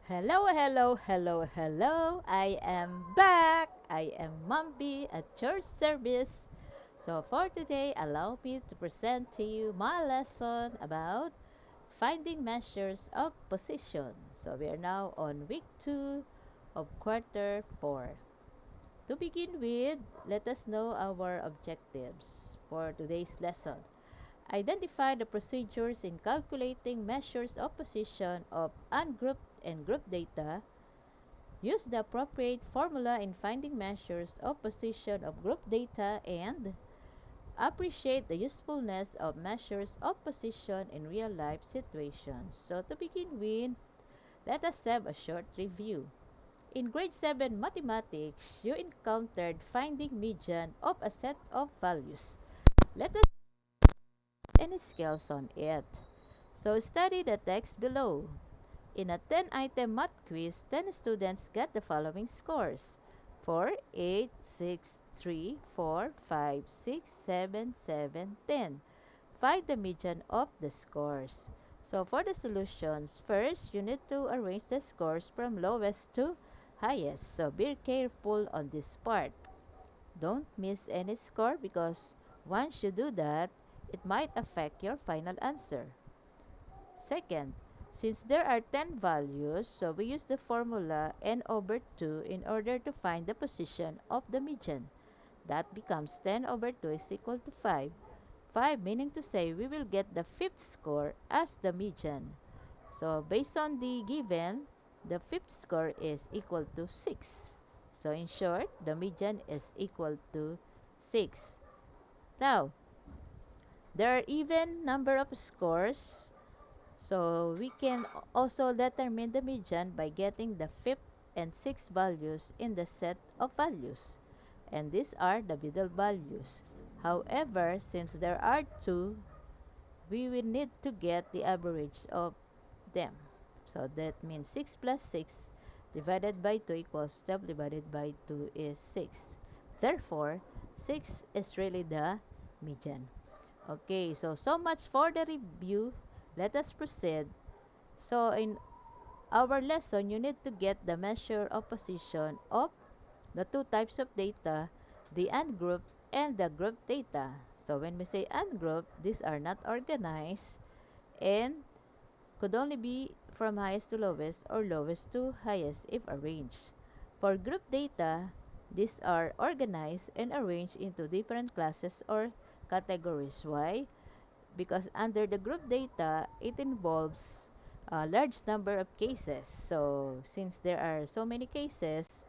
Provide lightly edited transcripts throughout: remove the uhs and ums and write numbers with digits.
Hello, hello, hello, hello. I am back. I am Mambi at your service. So, for today, allow me to present to you my lesson about finding measures of position. So, we are now on week 2 of quarter 4. To begin with, let us know our objectives for today's lesson. Identify the procedures in calculating measures of position of ungrouped and grouped data. Use the appropriate formula in finding measures of position of group data and appreciate the usefulness of measures of position in real-life situations. So to begin with, let us have a short review. In grade 7 mathematics, you encountered finding median of a set of values. Let us any skills on it. So study the text below. In a 10-item math quiz, 10 students got the following scores: 4, 8, 6, 3, 4, 5, 6, 7, 7, 10. Find the median of the scores. So for the solutions, first you need to arrange the scores from lowest to highest. So be careful on this part. Don't miss any score because once you do that, it might affect your final answer. Second, since there are 10 values, so we use the formula n over 2 in order to find the position of the median. That becomes 10 over 2 is equal to 5. 5 meaning to say we will get the fifth score as the median. So based on the given, the fifth score is equal to 6. So in short, the median is equal to 6. Now, there are even number of scores. So we can also determine the median by getting the fifth and sixth values in the set of values. And these are the middle values. However, since there are two, we will need to get the average of them. So that means 6 plus 6 divided by 2 equals 12 divided by 2 is 6. Therefore, 6 is really the median. Okay, so much for the review. Let us proceed. So in our lesson, you need to get the measure of position of the two types of data, the ungrouped and the grouped data. So when we say ungrouped, these are not organized and could only be from highest to lowest or lowest to highest if arranged. For group data, these are organized and arranged into different classes or categories. Why? Because under the group data, it involves a large number of cases. So since there are so many cases,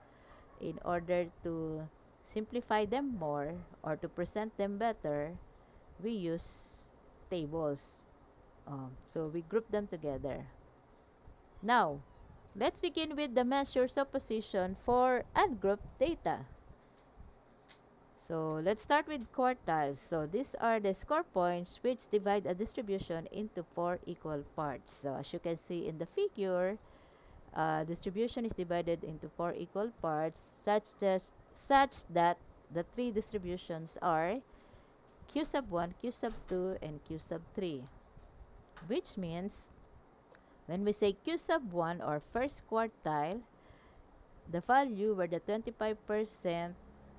in order to simplify them more or to present them better, we use tables. So we group them together. Now, let's begin with the measures of position for ungrouped data. So let's start with quartiles. So these are the score points which divide a distribution into four equal parts. So as you can see in the figure, distribution is divided into four equal parts such that the three distributions are q sub 1, q sub 2, and q sub 3. Which means when we say q sub 1 or first quartile, the value where the 25%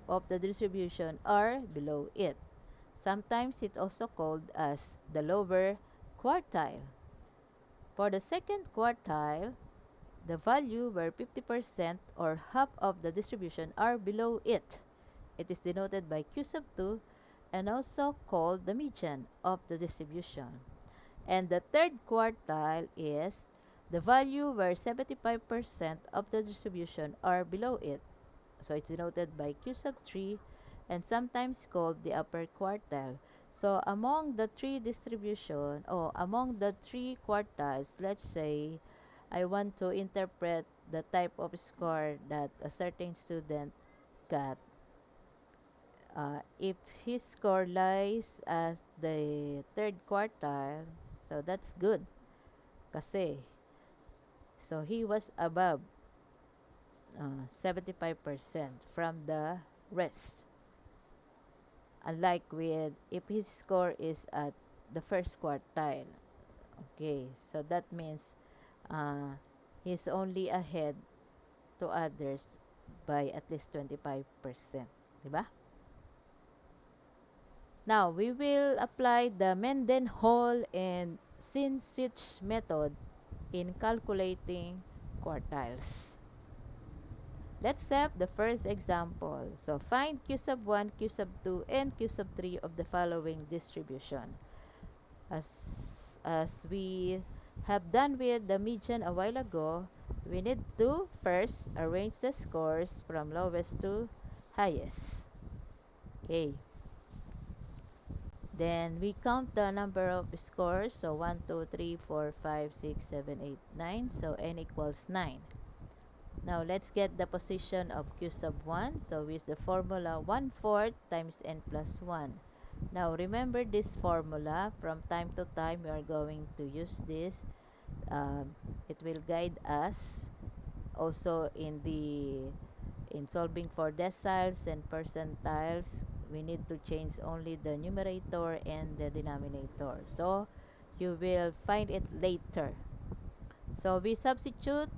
of the distribution are below it. Sometimes it also called as the lower quartile. For the second quartile, the value where 50% or half of the distribution are below it. It is denoted by q sub 2 and also called the median of the distribution. And the third quartile is the value where 75% of the distribution are below it. So it's denoted by q sub 3 and sometimes called the upper quartile. So among the three distribution or among the three quartiles, let's say I want to interpret the type of score that a certain student got. If his score lies as the third quartile, so that's good. Kasi, so he was above 75% from the rest. Unlike with if his score is at the first quartile. Okay, so that means uh, He's only ahead to others by at least 25%. Diba? Now, we will apply the Mendenhall and Sinsich method in calculating quartiles. Let's have the first example. So, find q sub 1, q sub 2, and q sub 3 of the following distribution. As, as we have done with the median a while ago, we need to first arrange the scores from lowest to highest. Okay. Then we count the number of scores. So 1, 2, 3, 4, 5, 6, 7, 8, 9. So n equals 9. Now let's get the position of q sub 1. So we use the formula 1/4 times n plus 1. Now remember this formula. From time to time we are going to use this. It will guide us also in solving for deciles and percentiles. We need to change only the numerator and the denominator. So you will find it later. So we substitute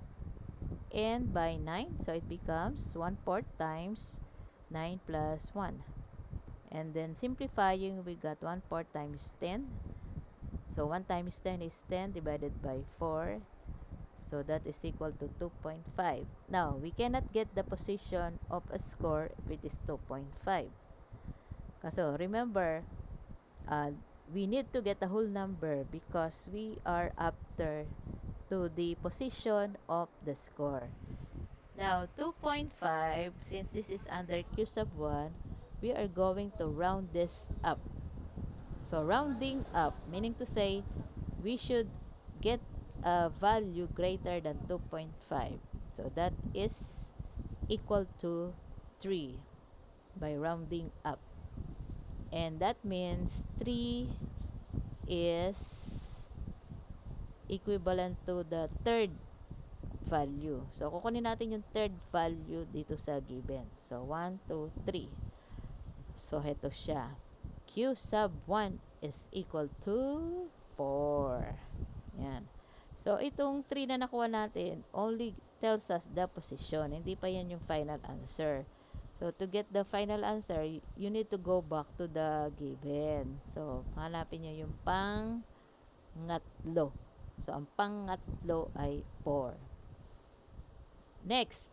n by 9. So it becomes 1/4 times 9 plus 1. And then simplifying, we got 1/4 times 10. So 1 times 10 is 10 divided by 4. So that is equal to 2.5. Now, we cannot get the position of a score if it is 2.5. So, remember, uh, we need to get the whole number because we are after to the position of the score. Now, 2.5, since this is under q sub 1, we are going to round this up. So, rounding up, meaning to say, we should get a value greater than 2.5. So, that is equal to 3 by rounding up. And that means 3 is equivalent to the third value. So, kukunin natin yung third value dito sa given. So, 1, 2, 3. So, heto siya. Q sub 1 is equal to 4. Yan. So, itong 3 na nakuha natin only tells us the position. Hindi pa yan yung final answer. So, to get the final answer, you need to go back to the given. So, hanapin nyo yung pangatlo. So, ang pangatlo ay 4. Next,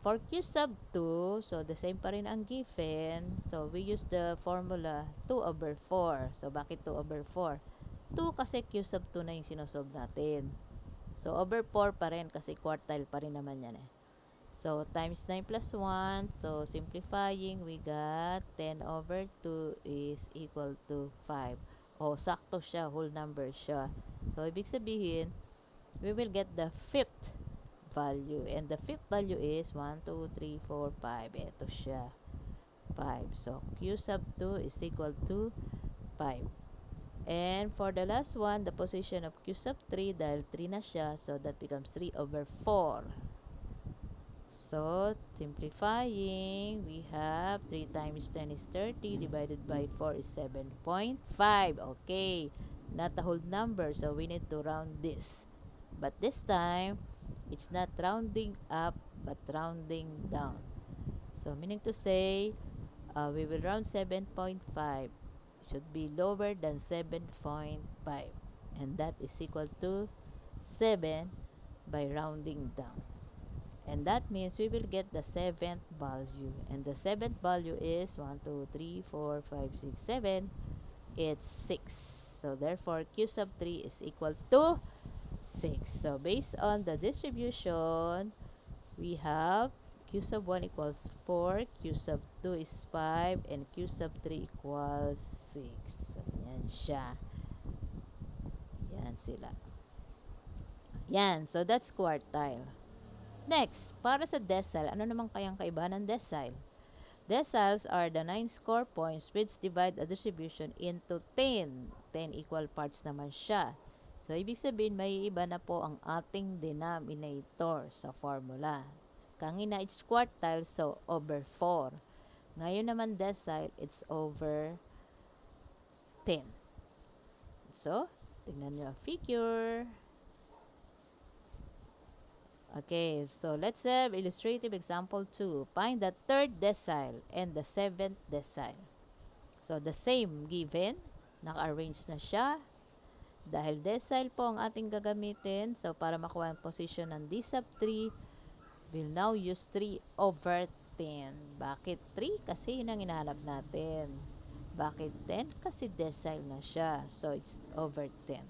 for q sub 2, so the same pa rin ang given. So, we use the formula 2/4. So, bakit 2/4? 2 kasi q sub 2 na yung sinosolve natin. So, over 4 pa rin kasi quartile pa rin naman yan eh. So, times 9 plus 1. So, simplifying, we got 10/2 is equal to 5. O, sakto siya, whole number siya. So, ibig sabihin, we will get the fifth value. And the fifth value is 1, 2, 3, 4, 5. Ito siya, 5. So, q sub 2 is equal to 5. And for the last one, the position of q sub 3, dahil 3 na siya, so that becomes 3/4. So, simplifying, we have 3 times 10 is 30, divided by 4 is 7.5. Okay, not a whole number, so we need to round this. But this time, it's not rounding up, but rounding down. So, meaning to say, we will round 7.5. Should be lower than 7.5. And that is equal to 7 by rounding down. And that means we will get the seventh value. And the seventh value is 1, 2, 3, 4, 5, 6, 7. It's 6. So therefore, q sub 3 is equal to 6. So based on the distribution, we have q sub 1 equals 4, q sub 2 is 5, and q sub 3 equals 6. So yan siya. Yan sila. Yan. So that's quartile. Next, para sa decile, ano naman kayang kaibahan ng decile? Deciles are the 9 score points which divide a distribution into 10. 10 equal parts naman siya. So, ibig sabihin, may iba na po ang ating denominator sa formula. Kanina, it's quartile, so over 4. Ngayon naman decile, it's over 10. So, tingnan nyo ang figure. Okay, so let's have illustrative example 2. Find the third decile and the seventh decile. So, the same given. Naka-arrange na siya. Dahil decile po ang ating gagamitin, so para makuha ang position ng D sub 3, we'll now use 3 over 10. Bakit 3? Kasi yun ang hinahanap natin. Bakit 10? Kasi decile na siya. So, it's over 10.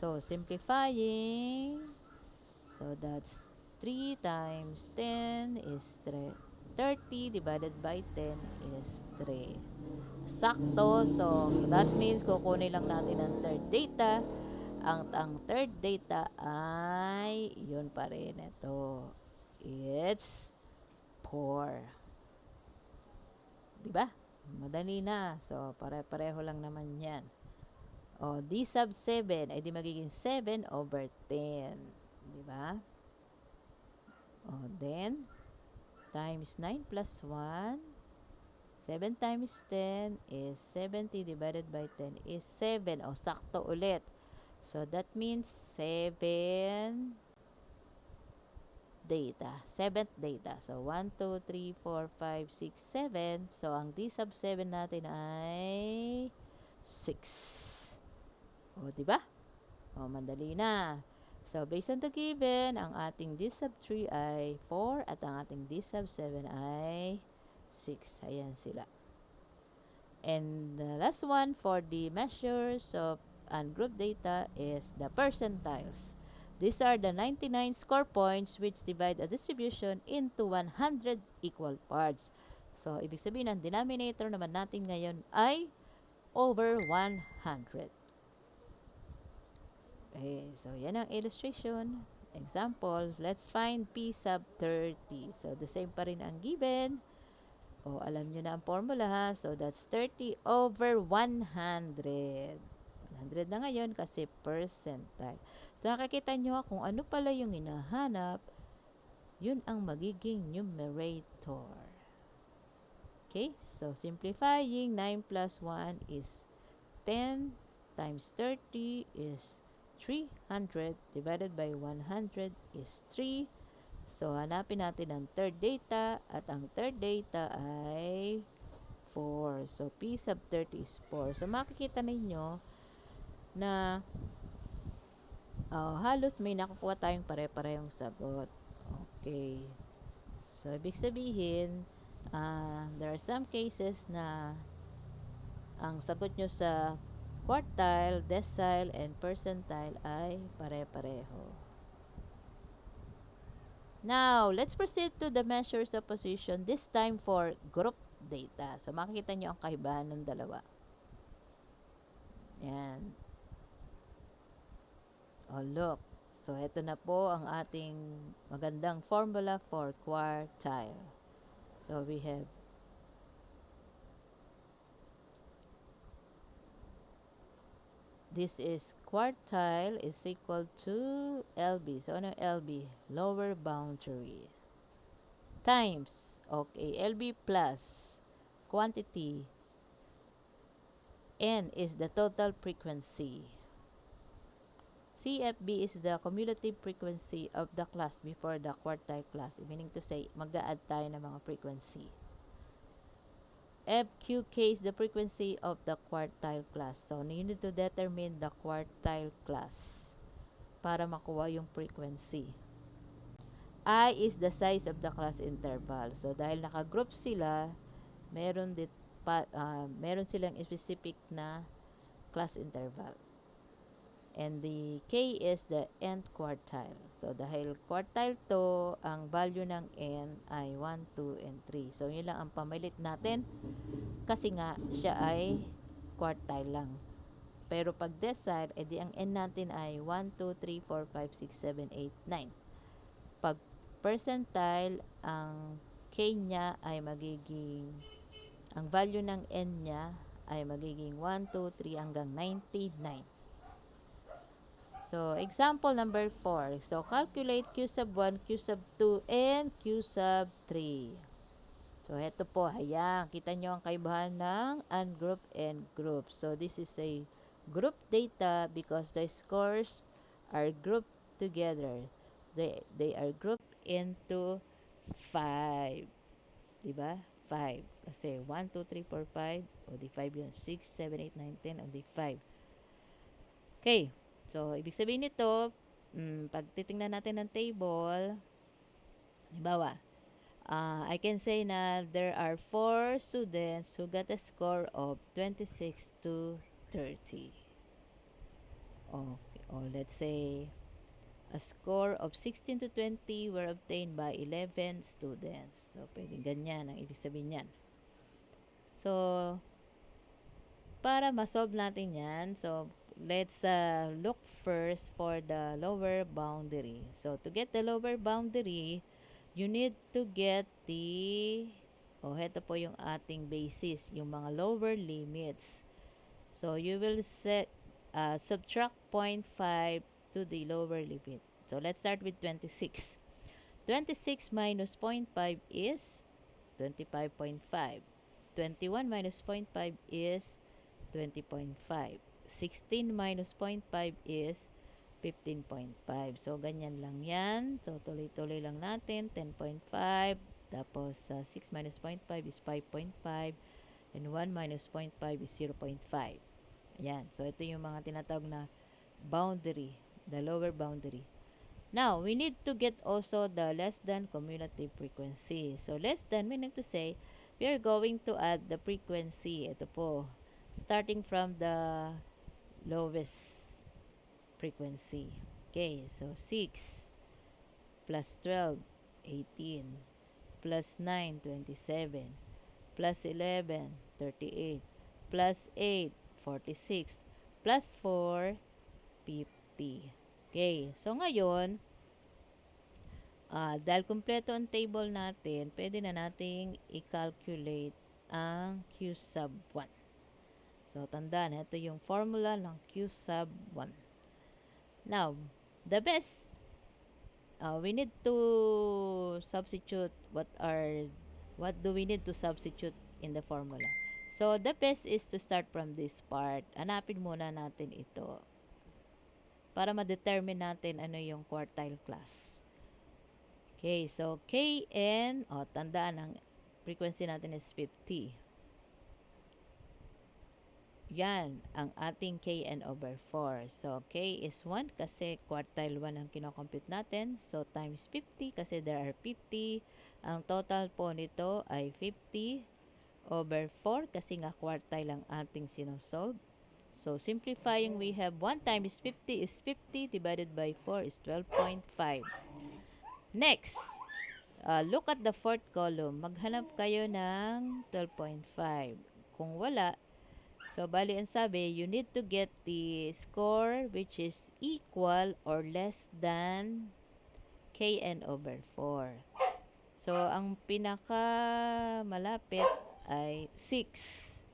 So, simplifying, so that's 3 times 10 is 30 divided by 10 is 3. Sakto. So, that means kukunin lang natin ang third data. Ang third data ay yun pa rin. Ito. It's 4. Diba? Madali na. So, pare-pareho lang naman yan. O, D sub 7 ay di magiging 7 over 10. Diba? O, then, times 9 plus 1. 7 times 10 is 70 divided by 10 is 7. O, sakto ulit. So, that means 7 data. 7th data. So, 1, 2, 3, 4, 5, 6, 7. So, ang D sub 7 natin ay 6. O, diba? O, mandali na. So, based on the given, ang ating D sub 3 ay 4 at ang ating D sub 7 ay 6. Ayan sila. And the last one for the measures of ungrouped data is the percentiles. These are the 99 score points which divide a distribution into 100 equal parts. So, ibig sabihin, ang denominator naman natin ngayon ay over 100. Okay, so yan ang illustration. Example, let's find P sub 30. So, the same pa rin ang given. O, alam nyo na ang formula ha. So, that's 30 over 100. 100 na ngayon kasi percentile. So, nakikita nyo kung ano pala yung hinahanap, yun ang magiging numerator. Okay? So, simplifying, 9 plus 1 is 10 times 30 is 300 divided by 100 is 3. So, hanapin natin ang third data at ang third data ay 4. So, P sub 30 is 4. So, makikita ninyo na halos may nakukuha tayong pare-parehong sagot. Okay. So, ibig sabihin, there are some cases na ang sagot nyo sa quartile, decile, and percentile ay pare-pareho. Now, let's proceed to the measures of position, this time for group data. So, makikita nyo ang kaibahan ng dalawa. Yan. Oh, look. So, ito na po ang ating magandang formula for quartile. So, we have this is quartile is equal to LB. So, ano LB? Lower boundary. Times. Okay, LB plus quantity. N is the total frequency. CFB is the cumulative frequency of the class before the quartile class. Meaning to say, mag-a-add tayo ng mga frequency. FQK is the frequency of the quartile class. So, you need to determine the quartile class para makuha yung frequency. I is the size of the class interval. So, dahil naka-group sila, meron silang specific na class interval. And the K is the nth quartile. So, dahil quartile to, ang value ng N ay 1, 2, and 3. So, yun lang ang pamilit natin kasi nga siya ay quartile lang. Pero pag decile, edi ang N natin ay 1, 2, 3, 4, 5, 6, 7, 8, 9. Pag percentile, ang K niya ay magiging, ang value ng N niya ay magiging 1, 2, 3 hanggang 99. So, example number 4. So, calculate Q sub 1, Q sub 2, and Q sub 3. So, eto po. Ayan. Kita nyo ang kaibahan ng ungrouped and grouped. So, this is a group data because the scores are grouped together. They are grouped into 5. Diba? 5. Kasi 1, 2, 3, 4, 5. O di 5 yun. 6, 7, 8, 9, 10. O di 5. Okay. So, ibig sabihin nito, pag titingnan natin ng table, halimbawa, I can say na there are 4 students who got a score of 26 to 30. Okay. Or let's say, a score of 16 to 20 were obtained by 11 students. So, pwedeng ganyan ang ibig sabihin yan. So, para ma-solve natin yan, so, let's look first for the lower boundary. So, to get the lower boundary, you need to get the, heto po yung ating basis, yung mga lower limits. So, you will subtract 0.5 to the lower limit. So, let's start with 26. 26 minus 0.5 is 25.5. 21 minus 0.5 is 20.5. 16 minus 0.5 is 15.5. So, ganyan lang yan. So, tuloy-tuloy lang natin. 10.5. Tapos, 6 minus 0.5 is 5.5. And 1 minus 0.5 is 0.5. Ayan. So, ito yung mga tinatawag na boundary. The lower boundary. Now, we need to get also the less than cumulative frequency. So, less than, meaning to say, we are going to add the frequency. Ito po. Starting from the lowest frequency. Okay, so 6 plus 12, 18, plus 9, 27, plus 11, 38, plus 8, 46, plus 4, 50. Okay, so ngayon, dahil kumpleto ang table natin, pwede na nating i-calculate ang Q sub 1. So, tandaan, ito yung formula ng Q sub 1. Now, the best, we need to substitute what do we need to substitute in the formula. So, the best is to start from this part. Hanapin muna natin ito para ma-determine natin ano yung quartile class. Okay, so Kn, tandaan, ang frequency natin is 50. Yan, ang ating Kn over 4. So, K is 1 kasi quartile 1 ang kinocompute natin. So, times 50 kasi there are 50. Ang total po nito ay 50 over 4 kasi nga quartile ang ating sinosolve. So, simplifying, we have 1 times 50 is 50 divided by 4 is 12.5. Next, look at the fourth column. Maghanap kayo ng 12.5. Kung wala, so bali ang sabi, you need to get the score which is equal or less than Kn over 4. So, ang pinaka malapit ay 6.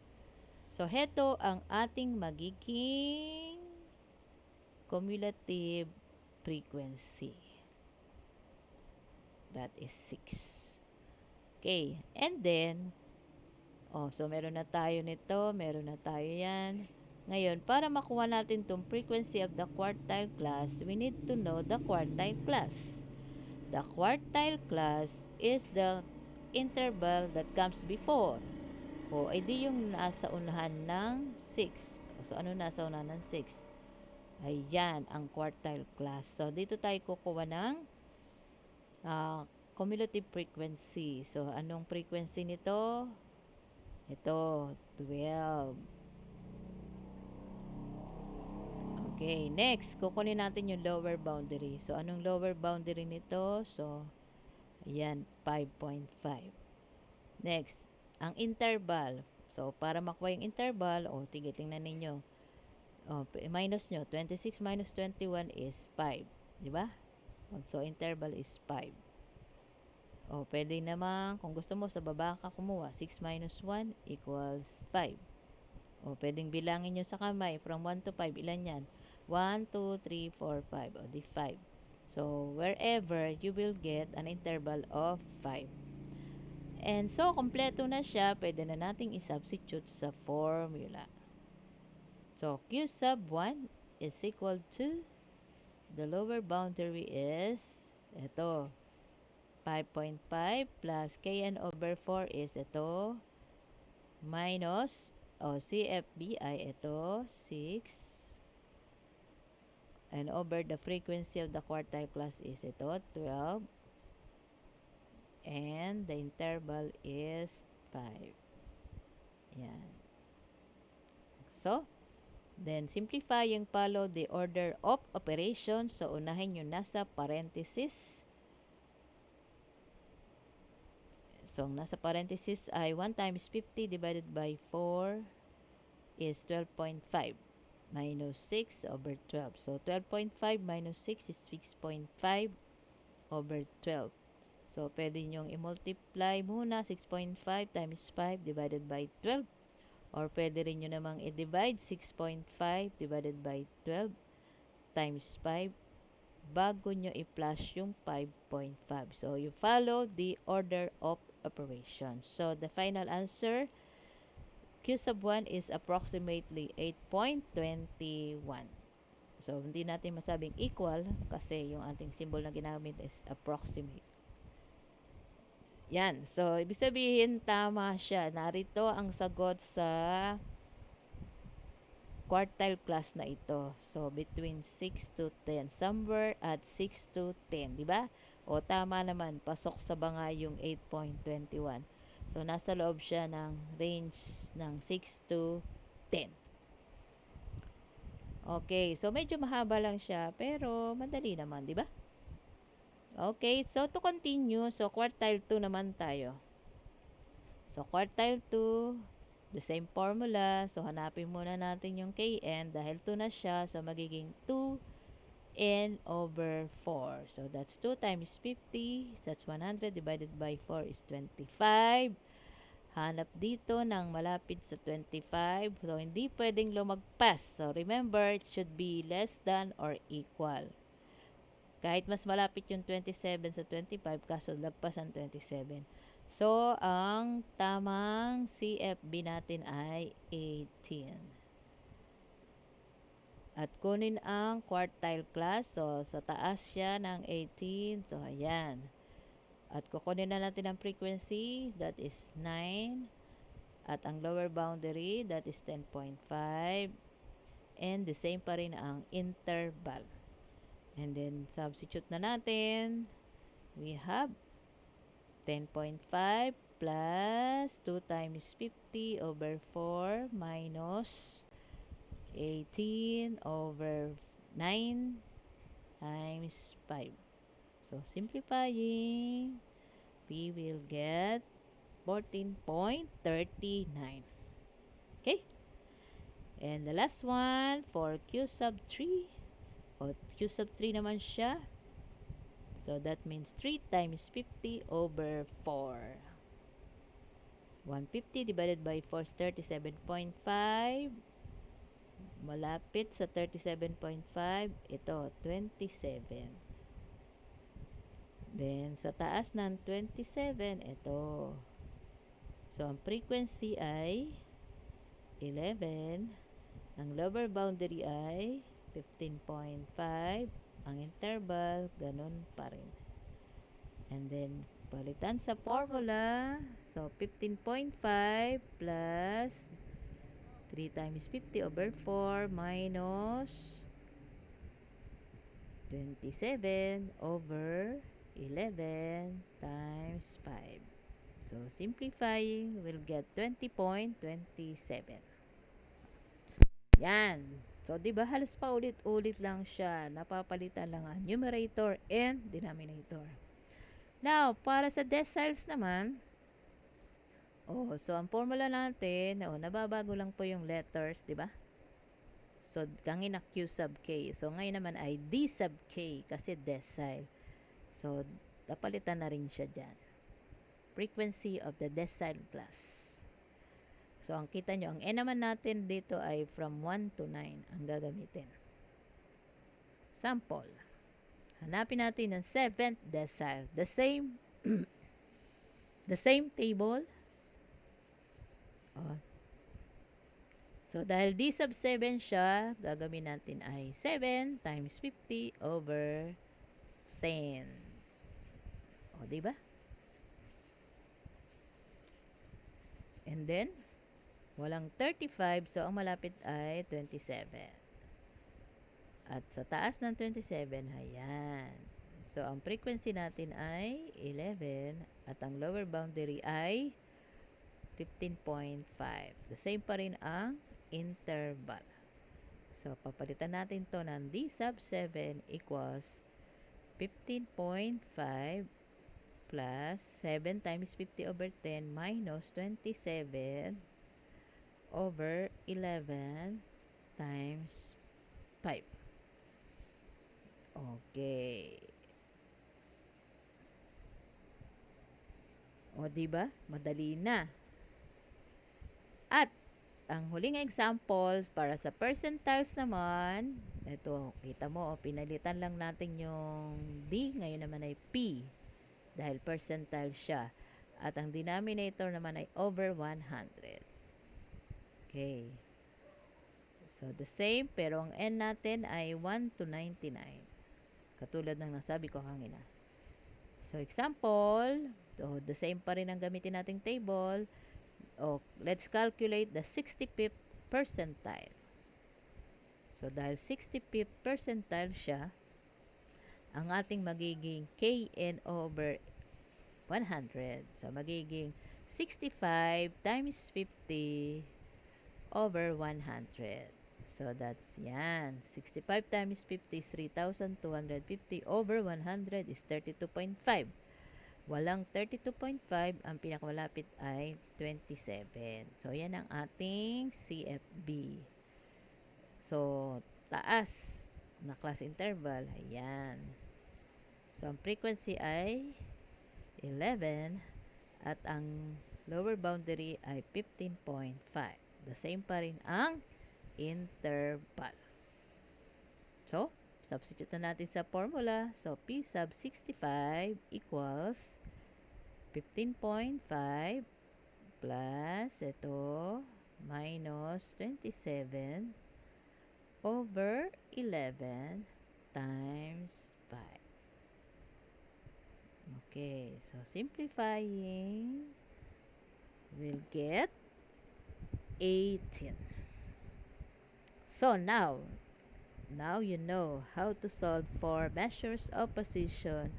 So, heto ang ating magiging cumulative frequency. That is 6. Okay. And then, so meron na tayo nito. Meron na tayo yan. Ngayon, para makuha natin itong frequency of the quartile class, we need to know the quartile class. The quartile class is the interval that comes before. Edi yung nasa unahan ng 6. So, ano nasa unahan ng 6? Ayan, ang quartile class. So, dito tayo kukuha ng cumulative frequency. So, anong frequency nito? Ito, 12. Okay, next, kukunin natin yung lower boundary. So, anong lower boundary nito? So, ayan, 5.5. Next, ang interval. So, para makuha yung interval, tingnan ninyo. Minus nyo, 26 minus 21 is 5. Diba? So, interval is 5. Pwede naman, kung gusto mo, sa baba ka kumuha. 6 minus 1 equals 5. Pwedeng bilangin nyo sa kamay, from 1 to 5, ilan yan? 1, 2, 3, 4, 5. Di 5. So, wherever, you will get an interval of 5. And so, kompleto na siya, pwede na nating isubstitute sa formula. So, Q sub 1 is equal to, the lower boundary is Ito, 5.5 plus kn over 4 is ito, minus, CFB ay ito, 6. And over the frequency of the quartile class is ito, 12. And the interval is 5. Yan. So, then simplifying follow the order of operations. So, unahin yung nasa parenthesis. So, nasa parenthesis ay 1 times 50 divided by 4 is 12.5 minus 6 over 12. So, 12.5 minus 6 is 6.5 over 12. So, pwede nyong i-multiply muna 6.5 times 5 divided by 12. Or pwede rin nyo namang i-divide 6.5 divided by 12 times 5 bago nyo i-plus yung 5.5. So, you follow the order of operations. So, the final answer, Q sub 1 is approximately 8.21. So, hindi natin masabing equal kasi yung ating symbol na ginamit is approximate. Yan. So, ibig sabihin, tama siya. Narito ang sagot sa quartile class na ito. So, between 6 to 10. Somewhere at 6 to 10. Diba? O, tama naman. Pasok sa banga yung 8.21. So, nasa loob siya ng range ng 6 to 10. Okay. So, medyo mahaba lang siya. Pero, madali naman. Diba? Okay, so to continue, so quartile 2 naman tayo. So quartile 2, the same formula. So hanapin muna natin yung kn dahil 2 na siya. So magiging 2n over 4. So that's 2 times 50. That's 100 divided by 4 is 25. Hanap dito ng malapit sa 25. So hindi pwedeng lumagpas. So remember, it should be less than or equal. Kahit mas malapit yung 27 sa 25, kaso lagpas ang 27. So, ang tamang CFB natin ay 18. At kunin ang quartile class. So, sa taas siya ng 18. So, ayan. At kukunin na natin ang frequency. That is 9. At ang lower boundary, that is 10.5. And the same pa rin ang interval. And then, substitute na natin. We have 10.5 plus 2 times 50 over 4 minus 18 over 9 times 5. So, simplifying, we will get 14.39. Okay? And the last one for Q sub 3. O, Q sub 3 naman siya. So, that means 3 times 50 over 4. 150 divided by 4 is 37.5. Malapit sa 37.5. Ito, 27. Then, sa taas ng 27, ito. So, ang frequency ay 11. Ang lower boundary ay 15.5. Ang interval, ganun pa rin. And then, palitan sa formula. So, 15.5 plus 3 times 50 over 4 minus 27 over 11 times 5. So, simplifying, we'll get 20.27. Yan. So, di ba halos pa ulit-ulit lang siya. Napapalitan lang ang numerator and denominator. Now, para sa deciles naman, so ang formula natin, nababago lang po yung letters, di ba? So, kanina Q sub K. So, ngayon naman ay D sub K kasi decile. So, napalitan na rin siya dyan. Frequency of the decile class. So, ang kita nyo, ang N naman natin dito ay from 1 to 9 ang gagamitin. Sample. Hanapin natin ang 7th decile. The same the same table. So, dahil D sub 7 siya, gagawin natin ay 7 times 50 over 10. O, di ba? And then, walang 35, so ang malapit ay 27. At sa taas ng 27, ayan. So, ang frequency natin ay 11 at ang lower boundary ay 15.5. The same pa rin ang interval. So, papalitan natin to ng d sub 7 equals 15.5 plus 7 times 50 over 10 minus 27 over 11 times 5. Okay. O, diba? Madali na. At, ang huling examples para sa percentiles naman, ito, kita mo, pinalitan lang natin yung D, ngayon naman ay P, dahil percentile siya. At ang denominator naman ay over 100. Okay. So, the same, pero ang N natin ay 1 to 99. Katulad ng nasabi ko kanina. So, example, so, the same pa rin ang gamitin nating table. Let's calculate the 65th percentile. So, dahil 65th percentile siya, ang ating magiging kn over 100. So, magiging 65 times 50 over 100. So, that's yan. 65 times 50 is 3,250 over 100 is 32.5. Walang 32.5. Ang pinakamalapit ay 27. So, yan ang ating CFB. So, taas na class interval. Ayan. So, ang frequency ay 11 at ang lower boundary ay 15.5. The same pa rin ang interval. So, substitute na natin sa formula. So, P sub 65 equals 15.5 plus ito minus 27 over 11 times 5. Okay, so simplifying, we'll get 18. So now you know how to solve for measures of position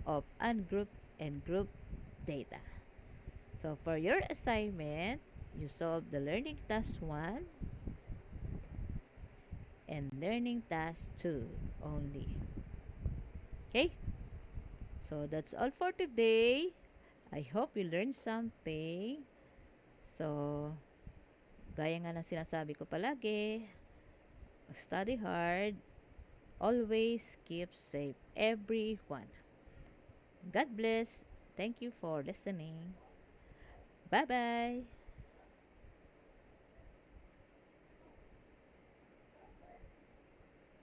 of ungrouped and grouped data. So for your assignment, you solve the learning task 1 and learning task 2 only. Okay? So that's all for today. I hope you learned something. So, gaya nga ng sinasabi ko palagi, study hard, always keep safe everyone. God bless. Thank you for listening. Bye-bye.